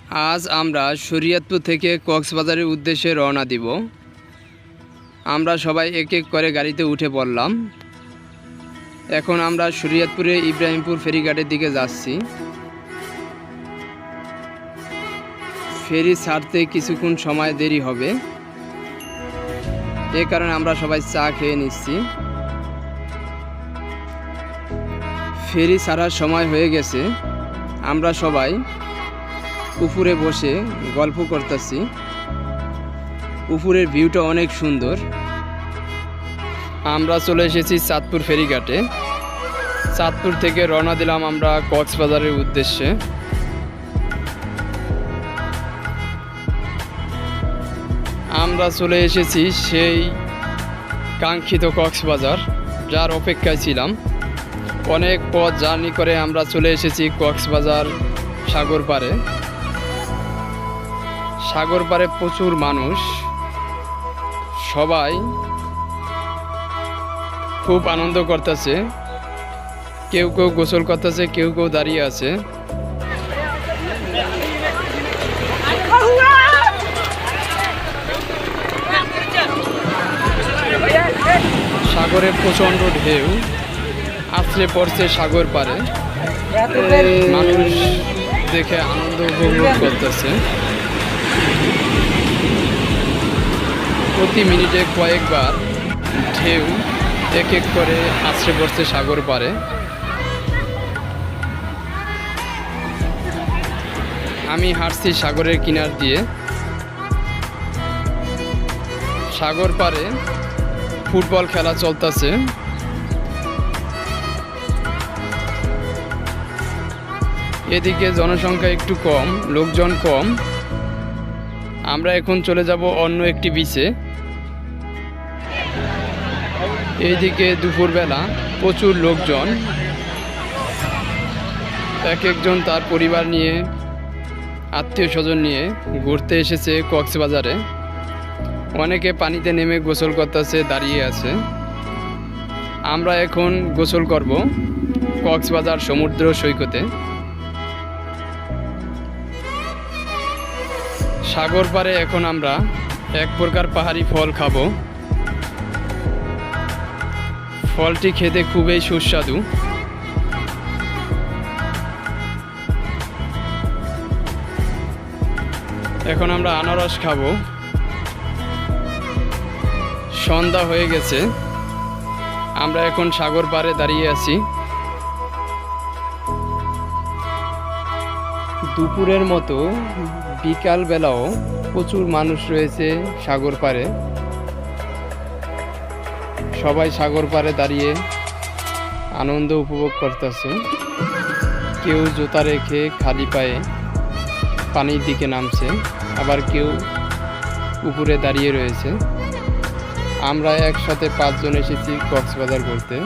আজ আমরা শরীয়তপুর থেকে কক্সবাজারের উদ্দেশ্যে রওনা দিব। আমরা সবাই এক এক করে গাড়িতে উঠে পড়লাম। এখন আমরা শরীয়তপুরে ইব্রাহিমপুর ফেরিঘাটের দিকে যাচ্ছি। ফেরি ছাড়তে কিছুক্ষণ সময় দেরি হবে, এ কারণে আমরা সবাই চা খেয়ে নিচ্ছি। ফেরি ছাড়ার সময় হয়ে গেছে, আমরা সবাই উপরে বসে গল্প করতেছি। উপরের ভিউটা অনেক সুন্দর। আমরা চলে এসেছি চাঁদপুর ফেরিঘাটে। চাঁদপুর থেকে রওনা দিলাম আমরা কক্সবাজারের উদ্দেশ্যে। আমরা চলে এসেছি সেই কাঙ্ক্ষিত কক্সবাজার, যার অপেক্ষায় ছিলাম। অনেক পথ জার্নি করে আমরা চলে এসেছি কক্সবাজার সাগর পাড়ে। সাগর পাড়ে প্রচুর মানুষ, সবাই খুব আনন্দ করতেছে। কেউ কেউ গোসল করতেছে, কেউ কেউ দাঁড়িয়ে আছে। সাগরের প্রচণ্ড ঢেউ আছড়ে পড়ছে সাগর পাড়ে। মানুষ দেখে আনন্দ উপভোগ করতেছে। প্রতি মিনিটে কয়েকবার ঢেউ এক এক করে আছড়ে পড়ছে সাগর পাড়ে। আমি হাঁটছি সাগরের কিনার দিয়ে। সাগর পাড়ে ফুটবল খেলা চলতেছে। এদিকে জনসংখ্যা একটু কম, লোকজন কম। আমরা এখন চলে যাব অন্য একটি বিচে। এইদিকে দুপুরবেলা প্রচুর লোকজন, এক একজন তার পরিবার নিয়ে, আত্মীয় স্বজন নিয়ে ঘুরতে এসেছে কক্সবাজারে। অনেকে পানিতে নেমে গোসল করতেছে, দাঁড়িয়ে আছে। আমরা এখন গোসল করব কক্সবাজার সমুদ্র সৈকতে। সাগর পাড়ে এখন আমরা এক প্রকার পাহাড়ি ফল খাবো। ফলটি খেতে খুবই সুস্বাদু। এখন আমরা আনারস খাবো। সন্ধ্যা হয়ে গেছে, আমরা এখন সাগর পাড়ে দাঁড়িয়ে আছি। দুপুরের মতো বিকালবেলাও প্রচুর মানুষ রয়েছে সাগর পাড়ে। সবাই সাগর পাড়ে দাঁড়িয়ে আনন্দ উপভোগ করতেছে। কেউ জুতা রেখে খালি পায়ে পানির দিকে নামছে, আবার কেউ উপরে দাঁড়িয়ে রয়েছে। আমরা একসাথে 5 জন এসেছি কক্সবাজার ঘুরতে।